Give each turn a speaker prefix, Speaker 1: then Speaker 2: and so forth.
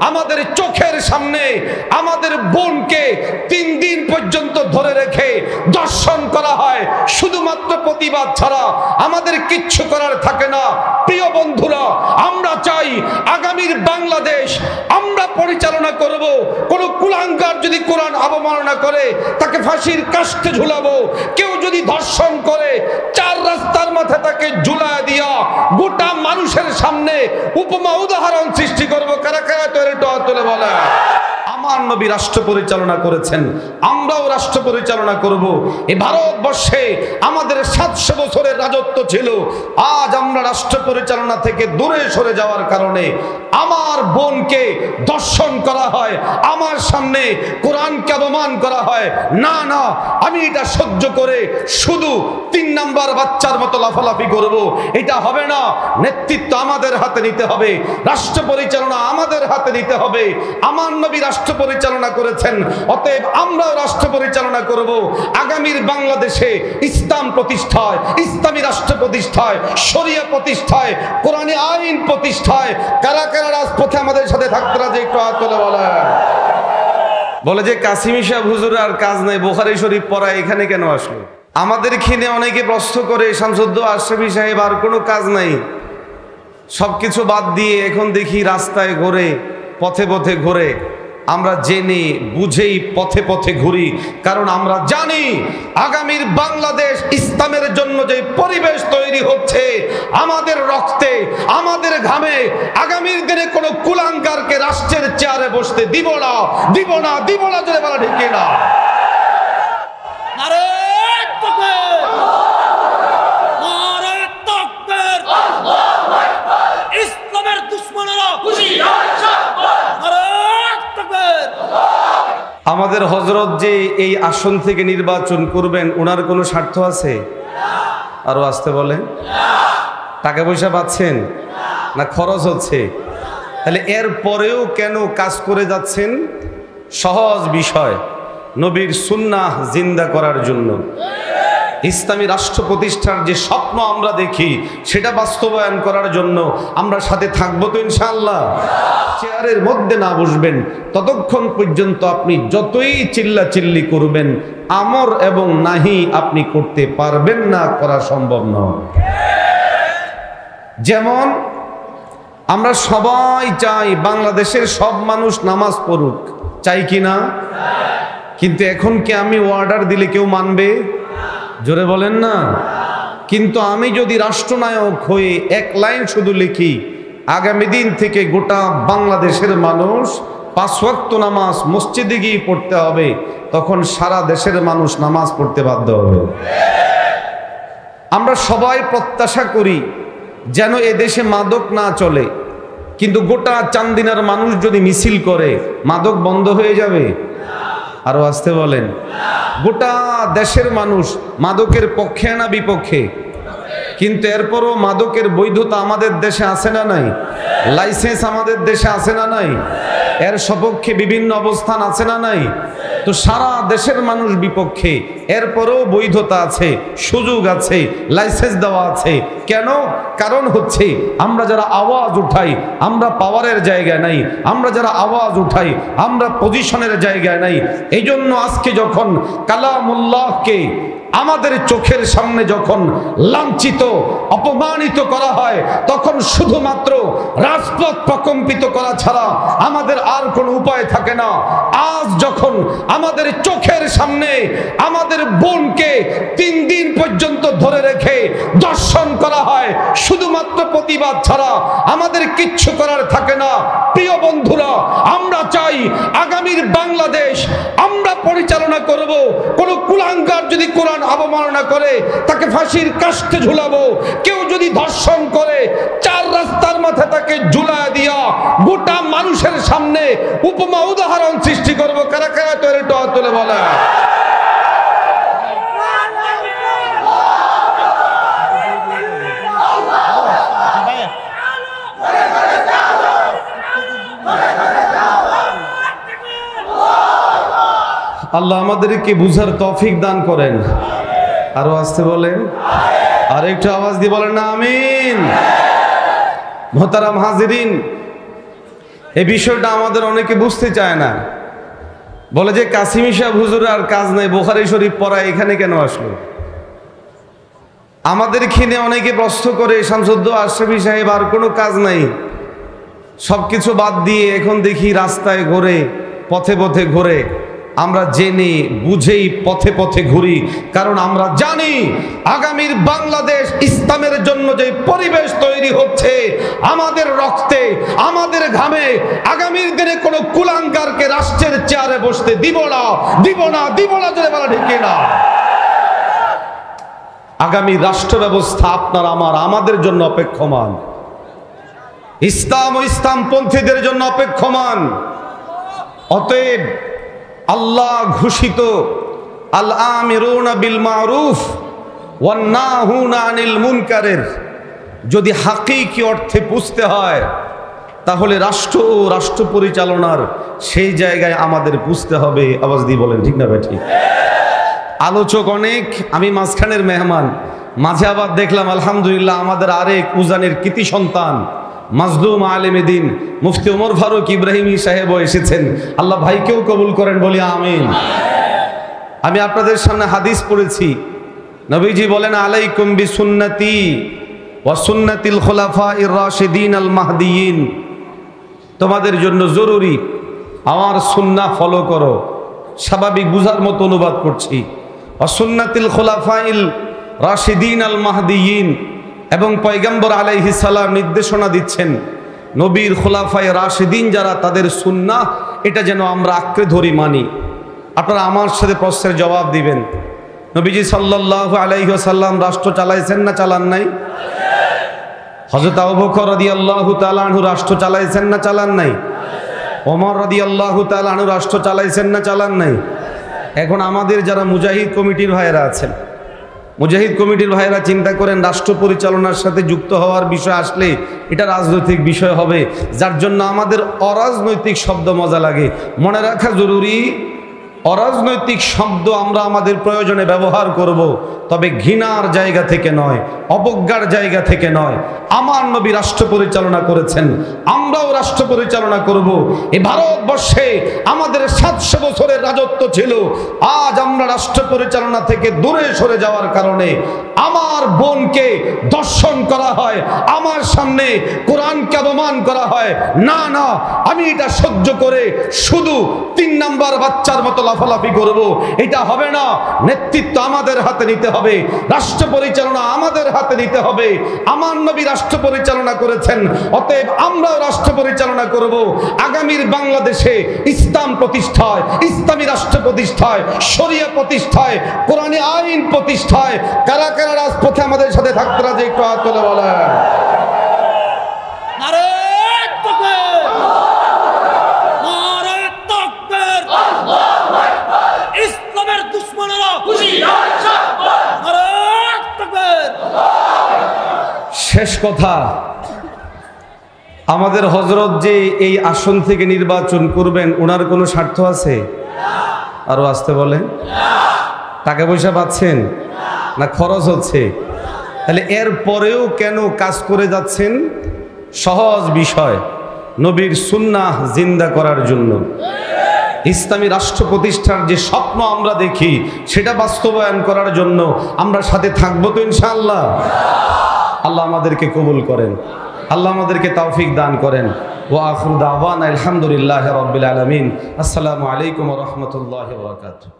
Speaker 1: আমাদের চোখের সামনে আমাদের বোনকে 3 দিন পর্যন্ত ধরে রেখে দর্শন করা হয়, শুধুমাত্র প্রতিবাদ ছাড়া আমাদের কিচ্ছু করার থাকে না। প্রিয় বন্ধুরা, আমরা চাই আগামীর বাংলাদেশ আমরা পরিচালনা করব। কোন কুলাঙ্গার যদি কোরআন অবমাননা করে তাকে ফাঁসির কাস্টে ঝুলাবো, কেউ যদি ধর্ষণ করে 4 রাস্তার মাথায় তাকে ঝুলায় দিয়া গোটা মানুষের সামনে উপমা উদাহরণ সৃষ্টি করব। কারা কারা তুলে বলে আমার নবী রাষ্ট্র পরিচালনা করেছেন, আমরাও রাষ্ট্র পরিচালনা করব। এই ভারতবর্ষে আমাদের 700 বছরের রাজত্ব ছিল। আজ আমরা রাষ্ট্র পরিচালনা থেকে দূরে সরে যাওয়ার কারণে আমার বোনকে দর্শন করা হয়, আমার সামনে কোরআনকে অপমান করা হয়। না না, আমি এটা সহ্য করে শুধু 3 নাম্বার বাচ্চার মতো লাফালাফি করব, এটা হবে না। নেতৃত্ব আমাদের হাতে নিতে হবে, রাষ্ট্র পরিচালনা আমাদের হাতে নিতে হবে। আমার নবী রাষ্ট্র পরিচালনা করেছেন, অতএব আমরাও রাষ্ট্র পরিচালনা করব। আগামীর বাংলাদেশে ইসলাম প্রতিষ্ঠায়, ইসলামী রাষ্ট্র প্রতিষ্ঠায়, শরিয়া প্রতিষ্ঠায়, কোরআনী আইন প্রতিষ্ঠায় কারা কারা রাজপথে আমাদের সাথে থাকতে রাজি একটু হাত তুলে বলে যে কাসিমি সাহেব হুজুর আর কাজ নাই, বুখারী শরীফ পড়া এখানে কেন আসলো? আমাদের খিনে অনেকে প্রশ্ন করে শামসুদ্দৌলা আশরাফী সাহেব আর কোনো কাজ নাই, সবকিছু বাদ দিয়ে এখন দেখি রাস্তায় ঘোরে, পথে পথে ঘোরে। আমরা জেনে বুঝেই পথে পথে ঘুরি, কারণ আমরা জানি আগামীর বাংলাদেশ ইসলামের জন্য যে পরিবেশ তৈরি হচ্ছে আমাদের রক্তে, আমাদের ঘামে, আগামীর দিনে কোনো কুলাঙ্গারকে রাষ্ট্রের চেয়ারে বসতে দিব না, দিব না, দিব না, জোরে বলা ঠিক না?
Speaker 2: ইসলামের দুশমনেরা
Speaker 1: আমাদের হযরত যে এই আসন থেকে নির্বাচন করবেন, ওনার কোনো স্বার্থ আছে? আরো আসতে বলে টাকা পয়সা পাচ্ছেন না খরচ হচ্ছে? তাহলে এর পরেও কেন কাজ করে যাচ্ছেন? সহজ বিষয়, নবীর সুন্নাহ জিন্দা করার জন্য। ইসলামী রাষ্ট্র প্রতিষ্ঠার যে স্বপ্ন আমরা দেখি সেটা বাস্তবায়ন করার জন্য আমরা সাথে থাকবো তো ইনশাআল্লাহ। চেয়ারের মধ্যে না বসবেন ততক্ষণ পর্যন্ত আপনি যতই চিল্লাচিল্লি করবেন, আমর এবং নাহি আপনি করতে পারবেন না, করা সম্ভব নয়। যেমন আমরা সবাই চাই বাংলাদেশের সব মানুষ নামাজ পড়ুক, চাই কি না? কিন্তু এখন কি আমি অর্ডার দিলে কেউ মানবে? জোরে বলেন না। কিন্তু আমি যদি রাষ্ট্রনায়ক হয়ে 1 লাইন শুধু লিখি, আগামী দিন থেকে গোটা বাংলাদেশের মানুষ 5 ওয়াক্ত নামাজ মসজিদে গিয়ে পড়তে হবে, তখন সারা দেশের মানুষ নামাজ পড়তে বাধ্য হবে। আমরা সবাই প্রত্যাশা করি যেন এদেশে মাদক না চলে, কিন্তু গোটা চান্দিনার মানুষ যদি মিছিল করে মাদক বন্ধ হয়ে যাবে? আরো আসতে বলেন। গোটা দেশের মানুষ মাদকের পক্ষে না বিপক্ষে? কিন্তু এরপরও মাদকের বৈধতা আমাদের দেশে আছে না নাই? লাইসেন্স আমাদের দেশে আছে না নাই? এর সপক্ষে বিভিন্ন অবস্থান আছে না নাই? তো সারা দেশের মানুষ বিপক্ষে, এরপরেও বৈধতা আছে, সুযোগ আছে, লাইসেন্স দেওয়া আছে। কেন? কারণ হচ্ছে আমরা যারা আওয়াজ উঠাই আমরা পাওয়ারের জায়গায় নাই, আমরা যারা আওয়াজ উঠাই আমরা পজিশনের জায়গায় নাই। এই জন্য আজকে যখন কালামুল্লাহকে আমাদের চোখের সামনে যখন লাঞ্ছিত অপমানিত করা হয়, তখন শুধুমাত্র রাজপথ প্রকম্পিত করা ছাড়া আমাদের আর কোনো উপায় থাকে না। আজ যখন আমাদের চোখের সামনে আমাদের বোনকে 3 দিন পর্যন্ত ধরে রেখে দর্শন করা হয়, শুধুমাত্র প্রতিবাদ ছাড়া আমাদের কিচ্ছু করার থাকে না। প্রিয় বন্ধুরা, আমরা চাই আগামীর বাংলাদেশ আমরা পরিচালনা করব। কোন কুলাঙ্গার যদি কোরআন অবমাননা করে তাকে ফাঁসির কাস্টে ঝুলাবো, কেউ যদি ধর্ষণ করে 4 রাস্তার মাথায় তাকে ঝুলায় দিয়া গোটা মানুষের সামনে উপমা উদাহরণ সৃষ্টি করব। কারা কারা তুলে বলে আল্লাহ আমাদেরকে বুঝার তৌফিক দান করেন। আরো আসতে বলেন, আর একটু আওয়াজ দিয়ে বলেন না আমিন। মোহতারাম হাজিরিন, এই বিষয়টা আমাদের অনেকে বুঝতে চায় না, বলে যে কাসিমি সাহেব হুজুর আর কাজ নাই, বুখারী শরীফ পড়া এখানে কেন আসলো? আমাদের ক্ষীণে অনেকে প্রশ্ন করে শামসুদ্দৌলা আশরাফী সাহেব আর কোনো কাজ নাই, সবকিছু বাদ দিয়ে এখন দেখি রাস্তায় ঘোরে, পথে পথে ঘোরে। আমরা জেনে বুঝেই পথে পথে ঘুরি, কারণ আমরা জানি আগামীর বাংলাদেশ ইসলামের জন্য যে পরিবেশ তৈরি হচ্ছে আমাদের রক্তে, আমাদের ঘামে, আগামীর দিনে কোনো কুলাঙ্গারকে রাষ্ট্রের চেয়ারে বসতে দিব না, দিব না, দিব না, জোরে বলা ঠিক না। আগামী রাষ্ট্র ব্যবস্থা আপনার আমাদের জন্য অপেক্ষমান, ইসলাম ও ইসলামপন্থীদের জন্য অপেক্ষমান। অতএব আল্লাহ ঘোষিত আল আমিরুনা বিল মারুফ ওয়ান নাহুনা আনিল মুনকারের যদি হাকিকি অর্থে বুঝতে হয়, তাহলে রাষ্ট্র ও রাষ্ট্র পরিচালনার সেই জায়গায় আমাদের বুঝতে হবে। আওয়াজ দিয়ে বলেন ঠিক না ভাই? ঠিক। আলোচক অনেক, আমি মাঝখানের মেহমান। মাঝে আবার দেখলাম আলহামদুলিল্লাহ আমাদের আরেক উজানের কৃতি সন্তান মাজলুম আলেমে দ্বীন মুফতি ওমর ফারুক ইব্রাহিমী সাহেবও এসেছেন। আল্লাহ ভাইকেও কবুল করেন, বলি আমিন। আমি আপনাদের সামনে হাদিস পড়েছি, নবীজি বলেন আলাইকুম বিসুন্নতি ওয়া সুন্নাতিল খুলাফাইর রাশিদিন আল মাহদিয়িন, তোমাদের জন্য জরুরি আমার সুন্নাহ ফলো করো। স্বাভাবিক বুঝার মতো অনুবাদ করছি, ওয়া সুন্নাতিল খুলাফাইল রাশিদিন আল মাহদিয়িন, এবং পয়গম্বর আলাইহিস সালাম নির্দেশনা দিচ্ছেন নবীর খোলাফায়ে রাশিদিন যারা, তাদের সুন্নাহ এটা যেন আমরা আঁকড়ে ধরি, মানি। আপনারা আমার সাথে প্রশ্নের জবাব দিবেন। নবীজি সাল্লাল্লাহু আলাইহি ওয়াসাল্লাম রাষ্ট্র চালাইছেন না চালান নাই? হযরত আবু বকর রাদিয়াল্লাহু তাআলা আনহু রাষ্ট্র চালাইছেন না চালান নাই? ওমর রাদিয়াল্লাহু তাআলা আনহু রাষ্ট্র চালাইছেন না চালান নাই? এখন আমাদের যারা মুজাহিদ কমিটির ভাইয়েরা আছেন, মুজাহিদ কমিটির ভাইয়েরা চিন্তা করেন রাষ্ট্র পরিচালনার সাথে যুক্ত হওয়ার বিষয় আসলে এটা রাজনৈতিক বিষয় হবে, যার জন্য আমাদের অরাজনৈতিক শব্দ মজা লাগে। মনে রাখা জরুরি, অরাজনৈতিক শব্দ আমরা আমাদের প্রয়োজনে ব্যবহার করব, তবে ঘৃণার জায়গা থেকে নয়, অবজ্ঞার জায়গা থেকে নয়। আমার নবী রাষ্ট্র পরিচালনা করেছেন, আমরাও রাষ্ট্র পরিচালনা করব। এই ভারতবর্ষে আমাদের 700 বছরের রাজত্ব ছিল। আজ আমরা রাষ্ট্র পরিচালনা থেকে দূরে সরে যাওয়ার কারণে আমার বোনকে দর্শন করা হয়, আমার সামনে কোরআনকে অপমান করা হয়। না না, আমি এটা সহ্য করে শুধু 3 নাম্বার বাচ্চার মতো লাফালাফি করব, এটা হবে না। নেতৃত্ব আমাদের হাতে নিতে হবে, রাষ্ট্র পরিচালনা আমাদের হাতে নিতে হবে। আমার নবী রাষ্ট্র পরিচালনা করেছেন, অতএব আমরাও রাষ্ট্র পরিচালনা করব। আগামীর বাংলাদেশে ইসলাম প্রতিষ্ঠায়, ইসলামী রাষ্ট্র প্রতিষ্ঠায়, শরিয়া প্রতিষ্ঠায়, কোরআনী আইন প্রতিষ্ঠায় কারা কারা রাজপথে আমাদের সাথে থাকতে রাজি, একটু হাত তুলে বলেন।
Speaker 2: নারে তাকবীর, নারে তাকবীর, আল্লাহু আকবার। ইসলামের দুশমনেরা হুঁশিয়ার, নারে তাকবীর।
Speaker 1: শেষ কথা, আমাদের হযরত যে এই আসন থেকে নির্বাচন করবেন, ওনার কোনো স্বার্থ আছে? আরো আসতে বলেন। টাকা পয়সা পাচ্ছেন না খরচ হচ্ছে? তাহলে এর পরেও কেন কাজ করে যাচ্ছেন? সহজ বিষয়, নবীর সুন্নাহ জিন্দা করার জন্য। ইসলামী রাষ্ট্র প্রতিষ্ঠার যে স্বপ্ন আমরা দেখি সেটা বাস্তবায়ন করার জন্য আমরা সাথে থাকবো তো ইনশাআল্লাহ। আল্লাহ আমাদেরকে কবুল করেন, আল্লাহ আমাদেরকে তৌফিক দান করেন। ওয়া আখিরু দাওয়ানা আলহামদুলিল্লাহি রাব্বিল আলামিন। আসসালামু আলাইকুম ওয়া রাহমাতুল্লাহি ওয়া বারাকাতুহু।